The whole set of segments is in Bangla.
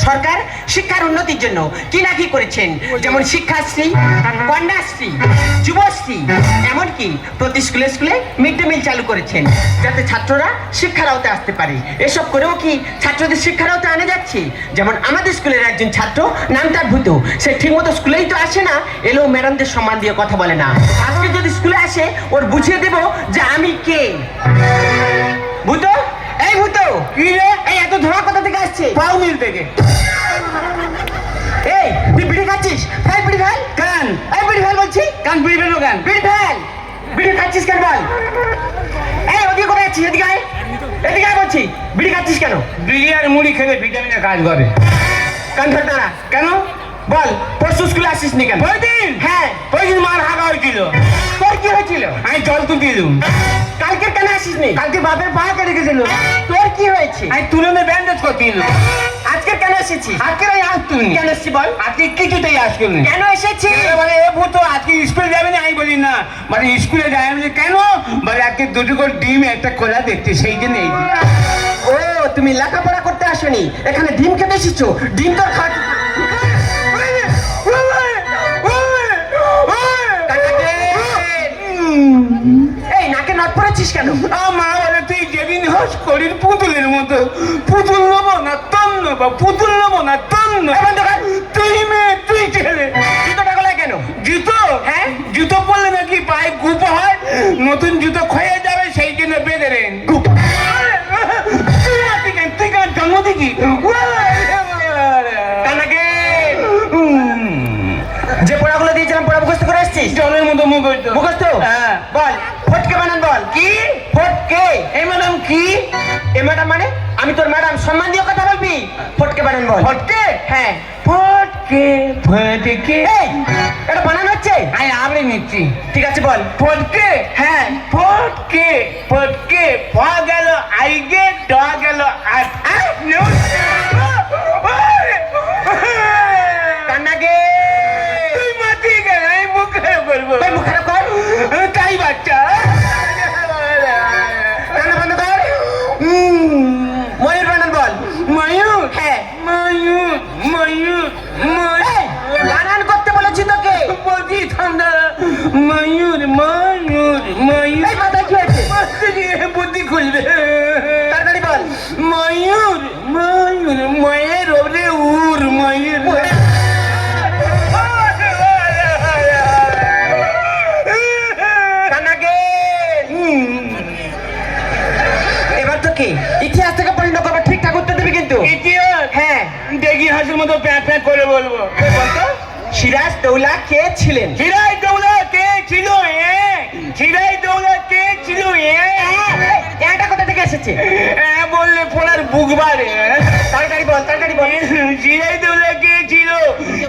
সরকার শিক্ষার উন্নতির জন্য কি না কি করেছেন, যেমন শিক্ষাশ্রী, কন্যাশ্রী, যুবশ্রী, এমনকি প্রতি স্কুলে স্কুলে মিড ডে মিল চালু করেছেন যাতে ছাত্ররা শিক্ষার আওতায় আসতে পারে। এসব করেও কি ছাত্রদের শিক্ষার আওতায় আনা যাচ্ছে? যেমন আমাদের স্কুলের একজন ছাত্র, নাম তার ভূতু, সে ঠিকমতো স্কুলেই তো আসে না, এলেও ম্যাডামদের সম্মান দিয়ে কথা বলে না। আজকে যদি স্কুলে আসে ওর বুঝিয়ে দেব যে আমি কে। ভূতু, এই ভূতু, কি রে? এই এত ধোঁয়া কোথা থেকে আসছে? পাও মিল থেকে। এই তুই বিড়ি খাচ্ছিস? ভাই বিড়ি ফেল। কেন? এই বিড়ি ফেল বলছি। কান বিড়ি ফেলো কেন? বিড়ি ফেল। বিড়ি খাচ্ছিস কেন বল? এই ওদিকে কোথায় যাচ্ছিস? এদিকে আয়, এদিকে আয় বলছি। বিড়ি খাচ্ছিস কেন? বিড়ি আর মুড়ি খেলে ভিটামিনের কাজ করে। কান ধর দাঁড়া। কেন? বল, পরশু স্কুলে আসিস নি কেন? ওই দিন? হ্যাঁ। ওই দিন মার হাগা হয়েছিল, তোর কি হয়েছিল? আমি জল তুলতে দিলুম। কালকে কেন আসিস নি? কালকে বাপের পা কেটে গেছিল, তোর কি হয়েছে? আমি তুলনে ব্যান্ডেজ করতে দিলুম। আজকে কেন এসেছিস? আজকে আমি আসতুনি। কেন এসেছি বল? আজকে কিছুতেই আসতুনি। কেন এসেছিস? মানে এ ভূত আজকে স্কুলে যাবে না? আমি বলি না, মানে স্কুলে যাই। আমি বলি কেন? বলে আজকে দুটো করে ডিম একটা খোলা দেখতে, সেই জন্য এই। ও, তুমি লেখাপড়া করতে আসোনি, এখানে ডিম খেতে এসেছো। ডিম তোর খাট। এই নাকে নট পড়েছিস কেন? মা বলে তুই যেদিন হস করির পুতুলের মতো, পুতুল নেবো না তন নেবো, পুতুল নেবো না তন নেবো। তুই মেয়ে তুই ছেলে। জুতোটা গলায় কেন? জুতো? হ্যাঁ, জুতো পরলে নাকি পায়ে গুপ হয়, নতুন জুতো ক্ষয়ে যাবে, সেই জন্য বেঁধে রেন। তুই কেন জন্ম দিকি? কানাকে যে পড়াগুলো দিয়েছিলাম পড়া মুখস্থ করে এসেছিস? জলের মতো মুখ হইতো। মুখস্থ? হ্যাঁ। বল, ফটকে বানান বল। কি? ফটকে। এই ম্যাডাম কি? এ ম্যাডাম মানে? আমি তোর ম্যাডাম, সম্মান দিয়ে কথা বলবি। ফটকে বানান বল। ফটকে? হ্যাঁ। ফটকে ফটকে। এই, এটা বানান হচ্ছে? আমি আবড়ে নিচ্ছি। ঠিক আছে বল। ফটকে? হ্যাঁ। ফটকে ফটকে, প গেল আইগে, ড গেল আট। কান্নাকে তুই মাতি গেল, আমি মুখ খারাপ করবো। তুই মুখ খারাপ কর। তাই বাচ্চা। কান্না বন্ধ কর। ময়ূর বানান বল। ময়ূর? হ্যাঁ। ময়ূর ময়ূর এই, বানান করতে বলেছি তোকে। বলছি ঠান্ডা। ময়ূর ময়ূর ময়ূর। এই মাথায় কি হয়েছে? বুদ্ধি খুলবে। তাড়াতাড়ি বল। ময়ূর ময়ূর ময়ের ওরে উর ময়ূর। কান্নাকে এবার তোকে ইতিহাস থেকে পরিণত করবো, ঠিকঠাক উত্তর দিবি কিন্তু। ইতিহাস? হ্যাঁ। দেখি হাসির মতো প্যাঁ প্যাঁ করে বলবো। বলতো সিরাজ দৌলা কে ছিলেন? সিরাজ দৌলা কে ছিল? সিরাজ দৌলা কে ছিল? এটা কোথা থেকে এসেছে? বললে পড়ার বুক বাড়ে। তাড়াতাড়ি বল, তাড়াতাড়ি বল। সিরাজ দৌলা কে ছিল?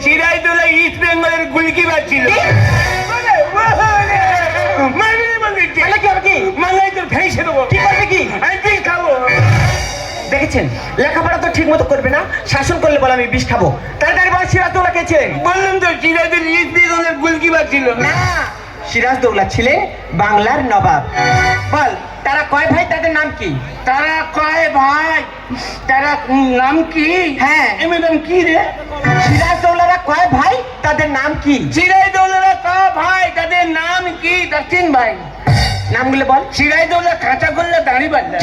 সিরাজ দৌলা ইস্ট বেঙ্গলের গুলকিপার ছিল। তাহলে কি হবে? কি মাঙ্গাই তোর ফেসে দেবো। কি করবে? কি আমি বিষ খাবো। দেখেছেন, লেখাপড়া তো ঠিক মতো করবে না, শাসন করলে বলে আমি বিষ খাবো। তাড়াতাড়ি বল, সিরাজ দৌলা কে ছিলেন? বললাম তো সিরাজের ইস্ট বেঙ্গলের গুলকিপার ছিল। না, সিরাজ দৌলা ছিলেন বাংলার নবাব। বল, তারা কয় ভাই, তাদের নাম কি? তারা কয় ভাই, তারা নাম কি? হ্যাঁ। এ ম্যাডাম কি রে? সিরাজ দৌলারা কয় ভাই, তাদের নাম কি? সিরাজ দৌলারা কয় ভাই, তাদের নাম কি? তার তিন ভাই। নামগুলো বল। সিরাজ দৌলা কাঁচা করলে দাঁড়ি পাল্লা।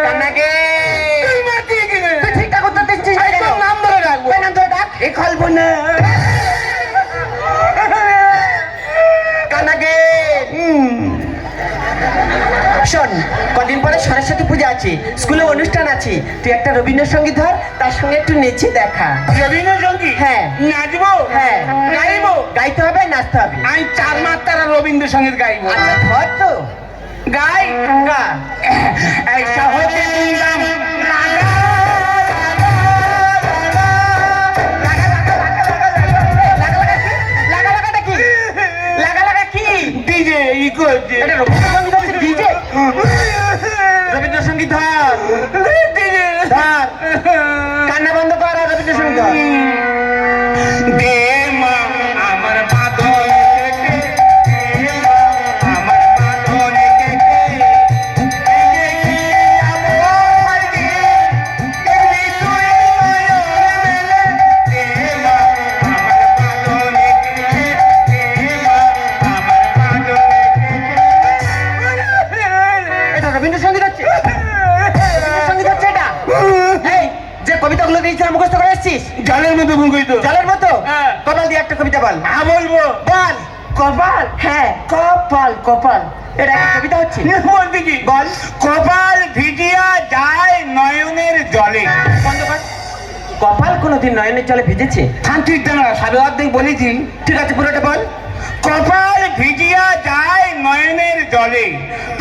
কান্নাকে তুই মাতিয়ে গেলে। তুই ঠিকঠাক উত্তর দিচ্ছিস না কেন? তোর নাম ধরে রাখবো। তোর নাম ধরে ডাক। এ খালবো না। কান্নাকে শোন, কদিন পরে সরস্বতী পূজা আছে, স্কুলে অনুষ্ঠান আছে, তুই একটা রবীন্দ্রসঙ্গীত ধর, তার সঙ্গে একটু নেচে দেখা। রবীন্দ্রসঙ্গীত? হ্যাঁ। নাচবো? হ্যাঁ। গাইবো? গাইতে হবে, নাচতে হবে। আমি চার মাত্রা রবীন্দ্রসঙ্গীত গাইবো। আচ্ছা ধর তো। গাই। গা। এই শহরে দুমদাম লাগা। ডিজে ই করছে। রবীন্দ্রসঙ্গীত ধর। ডিজে ধর। কান্না বন্ধ কর আর রবীন্দ্রসঙ্গীত ধর। দে মা আমার বাঁধন কেটে, দে মা আমার বাঁধন কেটে, এই যে কি যাবো এসছিস? জলের মতো মুখই তো। জলের মতো? হ্যাঁ। কপাল দিয়ে একটা কবিতা বল। হ্যাঁ বলবো। বল। কপাল, হ্যাঁ। কপাল, কপাল। এটা একটা কবিতা হচ্ছে? বলতে কি? বল। কপাল ভিজিয়া যায় নয়নের জলে। বন্ধ কর। কপাল কোনোদিন নয়নের জলে ভিজেছে? শান্তির দানা সাড়ে অর্ধেক বলেছি। ঠিক আছে, পুরোটা বল। কপাল ভিজিয়া যায় নয়নের জলে,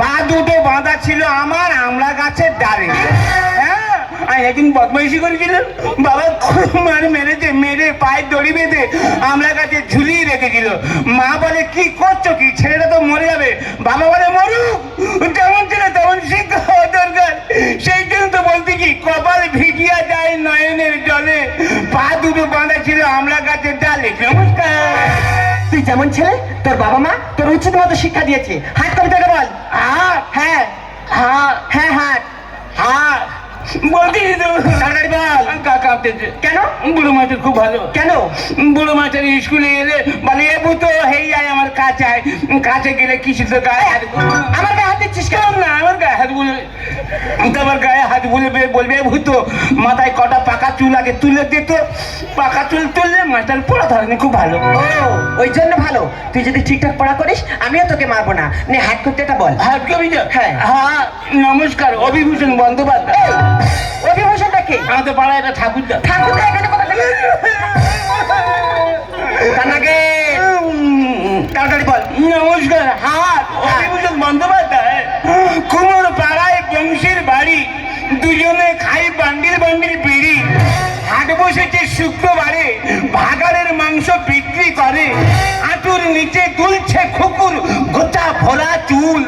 পা দুটো বাঁধা ছিল আমার আমড়া গাছের ডালে। হ্যাঁ, আমি একদিন বদমাইশি করেছিলাম, বাবা খুব মার মেরেছে, মেরে পায়ে দড়ি বেঁধে আমড়া গাছে ঝুলিয়ে রেখেছিল। মা বলে কি করছো কি, ছেলেটা তো মরে যাবে। বাবা বলে মরুক, যেমন ছেলে তেমন শিক্ষা হওয়া দরকার। সেই জন্য তো বলতে কি, কপাল ভিজিয়া যায় নয়নের জলে, পা দুটো বাঁধা ছিল আমড়া গাছের ডালে। নমস্কার। তুই যেমন ছেলে, তোর বাবা মা তোর উচিত মতো শিক্ষা দিয়েছে। হাত কবিতাটা বল। হাত, হ্যাঁ হাত, হ্যাঁ, হাত। হাত বলছি তো। তাড়াতাড়ি বল। কাঁপতেছে। কেন? বুড়ো মাছের খুব ভালো। কেন? বুড়ো মাছের স্কুলে এলে বলে এ ভূত হেই আয় আমার কাছে আয়। কাছে গেলে কিছু তো গায়ে হাত আমার গায়ে হাত দিচ্ছিস কেন? কেন না, আমার গায়ে হাত বলবে, তোমার গায়ে হাত বলবে, বলবে এ ভূত। মাথায় কটা পাকা চুল আগে তুলে দিত, পাকা চুল তুললে মাস্টার পড়া ধরেনি, খুব ভালো। ও, ওই জন্য ভালো। তুই যদি ঠিকঠাক পড়া করিস আমিও তোকে মারবো না। নে হাত কবিতাটা বল। হাত কবিতা? হ্যাঁ। হ্যাঁ, নমস্কার, অভিভূষণ বন্দ্যোপাধ্যায়। অভিভূষণটা কে? আমাদের পাড়ায় একটা ঠাকুরদা। ঠাকুর এখানে কথা কানাকে তাড়াতাড়ি বল। নমস্কার, হাত অভিভূষণ বন্দ্যোপাধ্যায়। কুমোর পাড়ায় বংশীর বাড়ি, দুজনে খাই বান্ডিল বান্ডিল বিড়ি। হাট বসেছে শুক্রবারে, ভাগাড়ের মাংস বিক্রি করে। হাঁটুর নিচে দুলছে কুকুর, গোটা ভোলা চুল।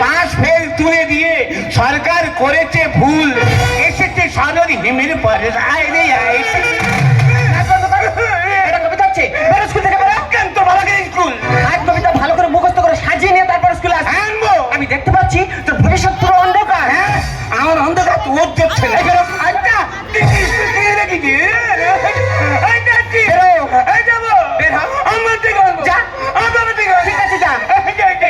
পাশ ফেল তুলে দিয়ে সরকার করেছে ভুল। এসেছে সরল হিমের পরে, আয় রে আয়। এটা কবিতা হচ্ছে? বেরো স্কুল থেকে বেরো। কেন তোর বাবাকে স্কুল হাত কবিতা ভালো করে মুখস্থ করে সাজিয়ে নিয়ে তারপর স্কুলে আসবি। আনবো? আমি দেখতে পাচ্ছি তোর ভবিষ্যৎ পুরো অন্ধকার। হ্যাঁ, আমার অন্ধকার তোর চলছে না। আচ্ছা, তুই কি স্কুল থেকে রেখেছি? এই যাচ্ছি। এই যাবো। বের হ। আমার থেকে আনবো। যা। আমার থেকে আনবো। ঠিক আছে, যা। এই যে, এই যে।